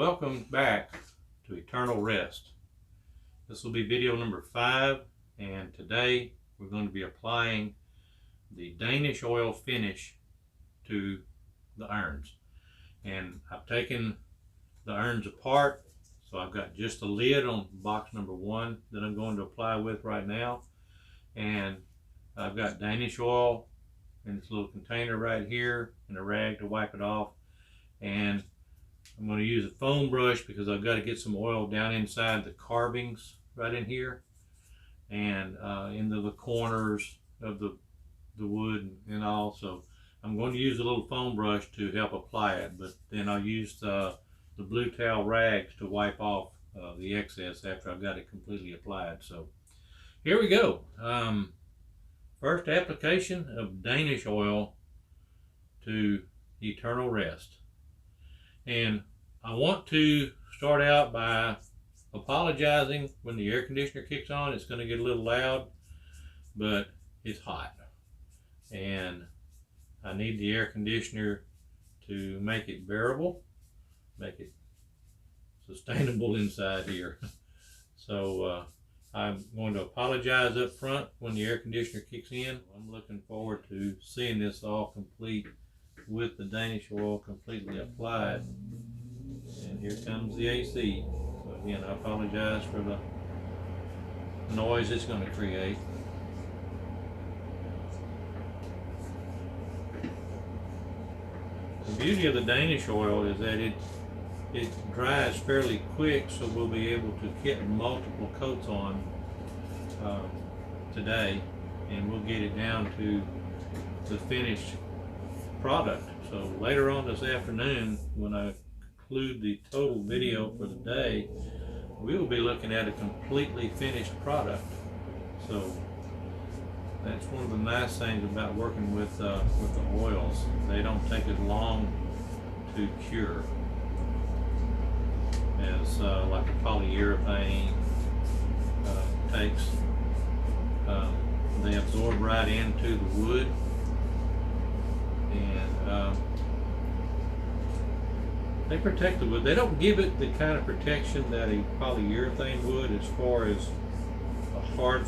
welcome back to Eternal Rest. This will be video number 5, and today we're going to be applying the Danish oil finish to the urns. And I've taken the urns apart, so I've got just a lid on box number 1 that I'm going to apply with right now. And I've got Danish oil in this little container right here and a rag to wipe it off. And I'm going to use a foam brush because I've got to get some oil down inside the carvings right in here and into the corners of the wood and all. So I'm going to use a little foam brush to help apply it, but then I'll use the blue towel rags to wipe off the excess after I've got it completely applied. So here we go. First application of Danish oil to Eternal Rest. And I want to start out by apologizing when the air conditioner kicks on. It's going to get a little loud, but it's hot. And I need the air conditioner to make it bearable, make it sustainable inside here. So I'm going to apologize up front when the air conditioner kicks in. I'm looking forward to seeing this all complete with the Danish oil completely applied. And here comes the AC. So again, I apologize for the noise it's going to create. The beauty of the Danish oil is that it dries fairly quick, so we'll be able to get multiple coats on today, and we'll get it down to the finished product. So later on this afternoon, when I conclude the total video for the day, we will be looking at a completely finished product. So that's one of the nice things about working with the oils. They don't take as long to cure as like a polyurethane takes. They absorb right into the wood, and they protect the wood. They don't give it the kind of protection that a polyurethane would as far as a hard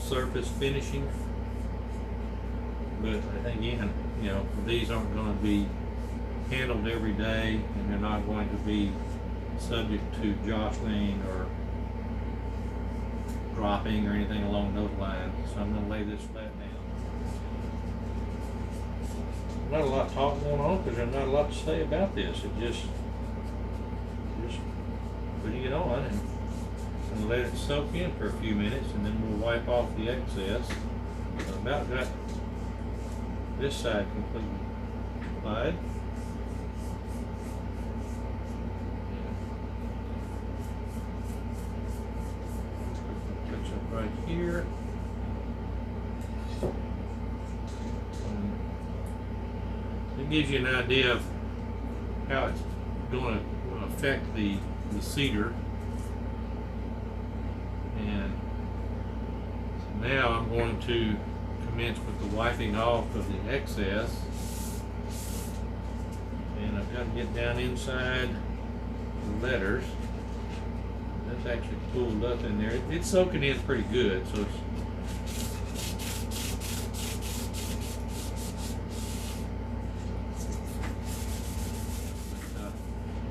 surface finishing. But again, you know, these aren't going to be handled every day, and they're not going to be subject to jostling or dropping or anything along those lines. So I'm going to lay this flat down. Not a lot of talk going on because there's not a lot to say about this. It just putting it on and let it soak in for a few minutes, and then we'll wipe off the excess. I've about got this side completely applied. Touch up right here. It gives you an idea of how it's going to affect the cedar. And so now I'm going to commence with the wiping off of the excess. And I've got to get down inside the letters. That's actually pulled up in there. It's soaking in pretty good, so it's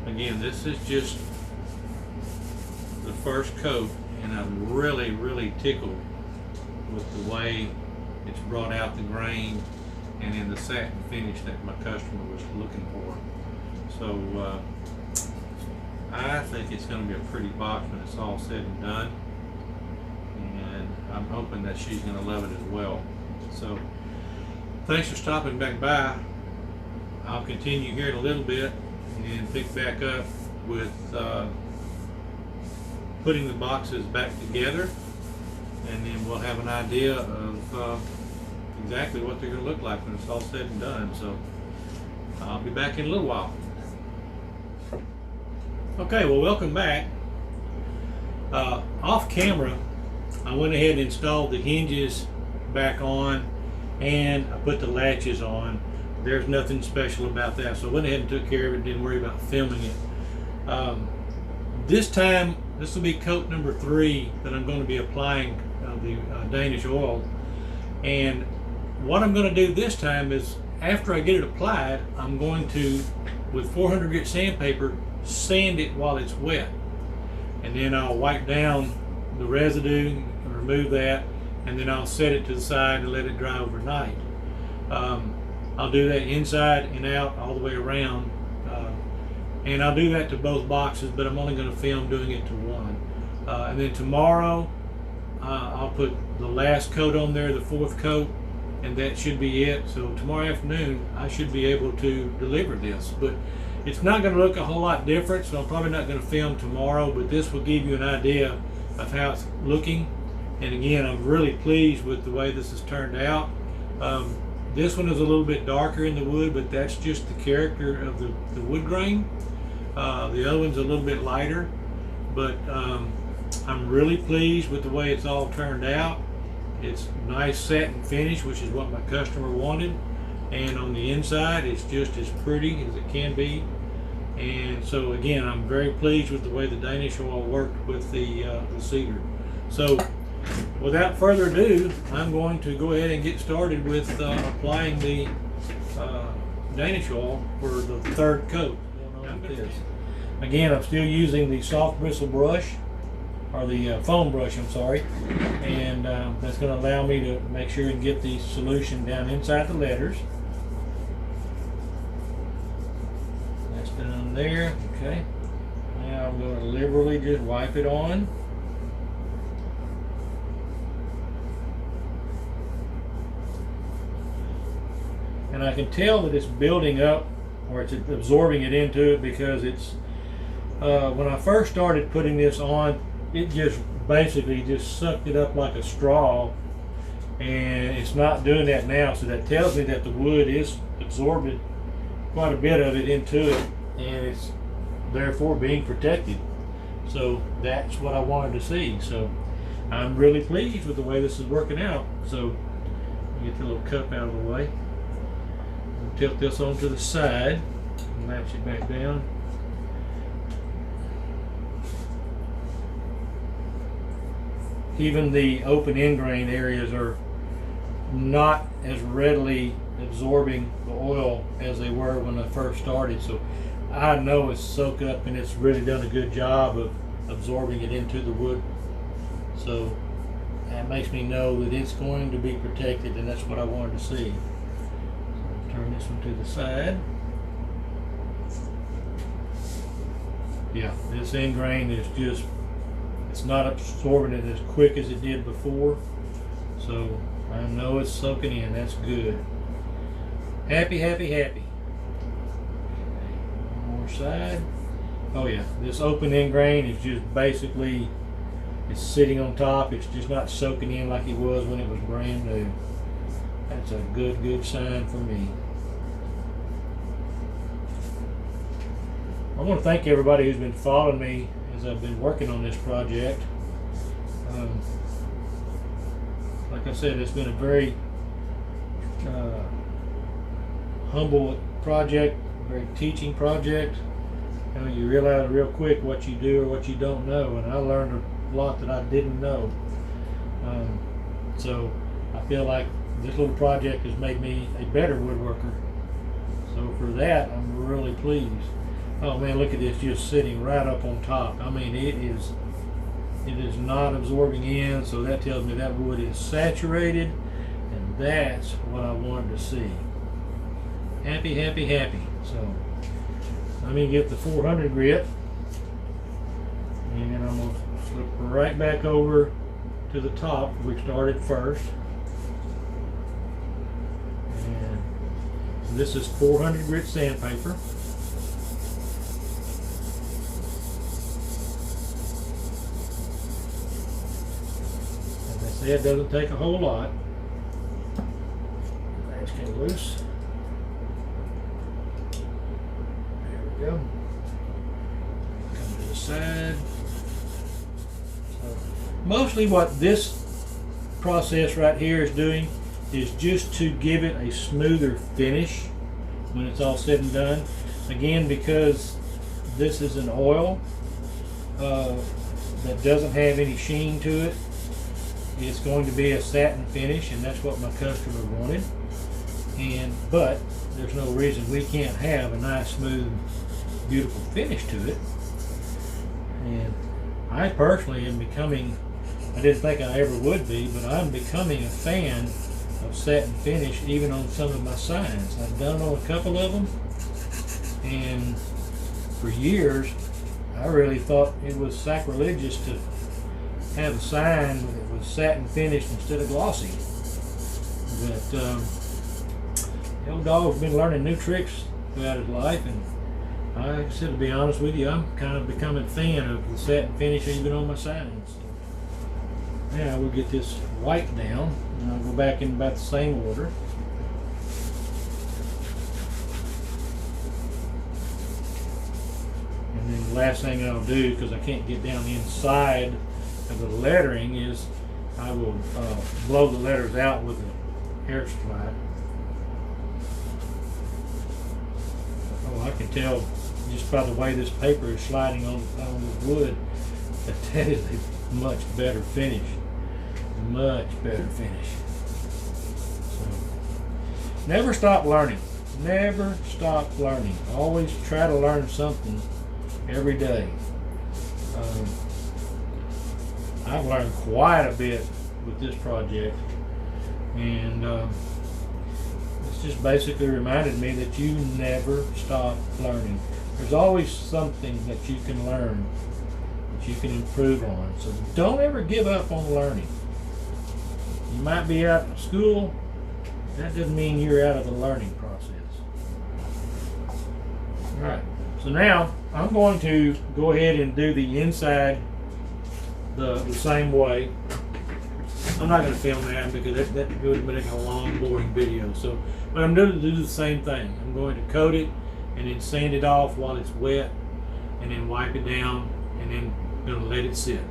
again, this is just the first coat, and I'm really tickled with the way it's brought out the grain and in the satin finish that my customer was looking for. So I think it's going to be a pretty box when it's all said and done, and I'm hoping that she's going to love it as well. So thanks for stopping back by. I'll continue here in a little bit and pick back up with putting the boxes back together, and then we'll have an idea of exactly what they're going to look like when it's all said and done. So I'll be back in a little while. Okay, well, welcome back. Off camera, I went ahead and installed the hinges back on, and I put the latches on. There's nothing special about that, so I went ahead and took care of it, didn't worry about filming it. This time, this will be coat number 3 that I'm going to be applying the Danish oil. And what I'm going to do this time is, after I get it applied, I'm going to, with 400 grit sandpaper, sand it while it's wet. And then I'll wipe down the residue and remove that, and then I'll set it to the side and let it dry overnight. I'll do that inside and out, all the way around. And I'll do that to both boxes, but I'm only going to film doing it to one. And then tomorrow, I'll put the last coat on there, the 4th coat, and that should be it. So tomorrow afternoon, I should be able to deliver this. But it's not going to look a whole lot different, so I'm probably not going to film tomorrow, but this will give you an idea of how it's looking. And again, I'm really pleased with the way this has turned out. This one is a little bit darker in the wood, but that's just the character of the wood grain. The other one's a little bit lighter, but I'm really pleased with the way it's all turned out. It's nice satin finish, which is what my customer wanted, and on the inside it's just as pretty as it can be. And so again, I'm very pleased with the way the Danish oil worked with the cedar. So without further ado, I'm going to go ahead and get started with applying the Danish oil for the 3rd coat. Again, I'm still using the soft bristle brush, or the foam brush, I'm sorry, and that's going to allow me to make sure and get the solution down inside the letters. That's done there. Okay, now I'm going to liberally just wipe it on. And I can tell that it's building up, or it's absorbing it into it, because it's when I first started putting this on, it just basically just sucked it up like a straw, and it's not doing that now. So that tells me that the wood is absorbing quite a bit of it into it, and it's therefore being protected. So that's what I wanted to see. So I'm really pleased with the way this is working out. So get the little cup out of the way. Tilt this onto the side and latch it back down. Even the open end grain areas are not as readily absorbing the oil as they were when I first started. So I know it's soaked up, and it's really done a good job of absorbing it into the wood. So that makes me know that it's going to be protected, and that's what I wanted to see. Turn this one to the side. Yeah, this end grain is just, it's not absorbing it as quick as it did before. So I know it's soaking in. That's good. Happy, happy, happy. One more side. Oh yeah, this open end grain is just basically, it's sitting on top. It's just not soaking in like it was when it was brand new. That's a good sign for me. I want to thank everybody who's been following me as I've been working on this project. Like I said, it's been a very humble project, very teaching project. You know, you realize real quick what you do or what you don't know, and I learned a lot that I didn't know. So I feel like this little project has made me a better woodworker. So for that, I'm really pleased. Oh man, look at this, just sitting right up on top. I mean, it is not absorbing in, so that tells me that wood is saturated, and that's what I wanted to see. Happy, happy, happy. So let me get the 400 grit, and I'm going to slip right back over to the top. We started first. And this is 400 grit sandpaper. It doesn't take a whole lot. Latch came loose. There we go. Come to the side. So mostly what this process right here is doing is just to give it a smoother finish when it's all said and done. Again, because this is an oil that doesn't have any sheen to it. It's going to be a satin finish, and that's what my customer wanted. But there's no reason we can't have a nice, smooth, beautiful finish to it. And I personally am becoming, I didn't think I ever would be, but I'm becoming a fan of satin finish even on some of my signs. I've done on a couple of them, and for years I really thought it was sacrilegious to have a sign that was satin finished instead of glossy. But the old dog's been learning new tricks throughout his life, and I said, to be honest with you, I'm kind of becoming a fan of the satin finish even on my signs. Now we'll get this white down, and I'll go back in about the same order. And then the last thing I'll do, because I can't get down the inside of the lettering, is I will blow the letters out with a hair stripe. Oh, I can tell just by the way this paper is sliding on the wood that is a much better finish. Much better finish. So, never stop learning. Never stop learning. Always try to learn something every day. I've learned quite a bit with this project, and it's just basically reminded me that you never stop learning. There's always something that you can learn, that you can improve on. So don't ever give up on learning. You might be out of school, that doesn't mean you're out of the learning process. Alright, so now I'm going to go ahead and do the inside the same way. I'm not going to film that because that would make a long, boring video. So, but I'm going to do the same thing. I'm going to coat it and then sand it off while it's wet, and then wipe it down, and then going to let it sit.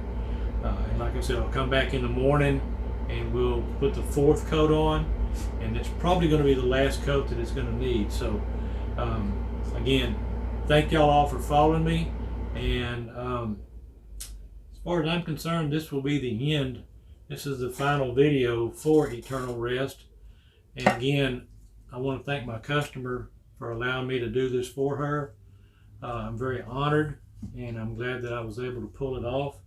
And like I said, I'll come back in the morning and we'll put the fourth coat on, and it's probably going to be the last coat that it's going to need. So again, thank y'all all for following me, and as far as I'm concerned, this will be the end. This is the final video for Eternal Rest. And again, I want to thank my customer for allowing me to do this for her. I'm very honored, and I'm glad that I was able to pull it off.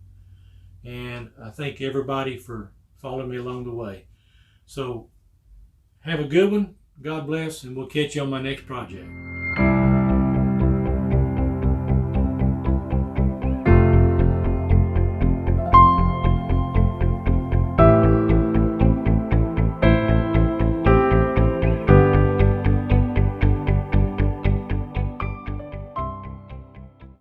And I thank everybody for following me along the way. So have a good one. God bless, and we'll catch you on my next project.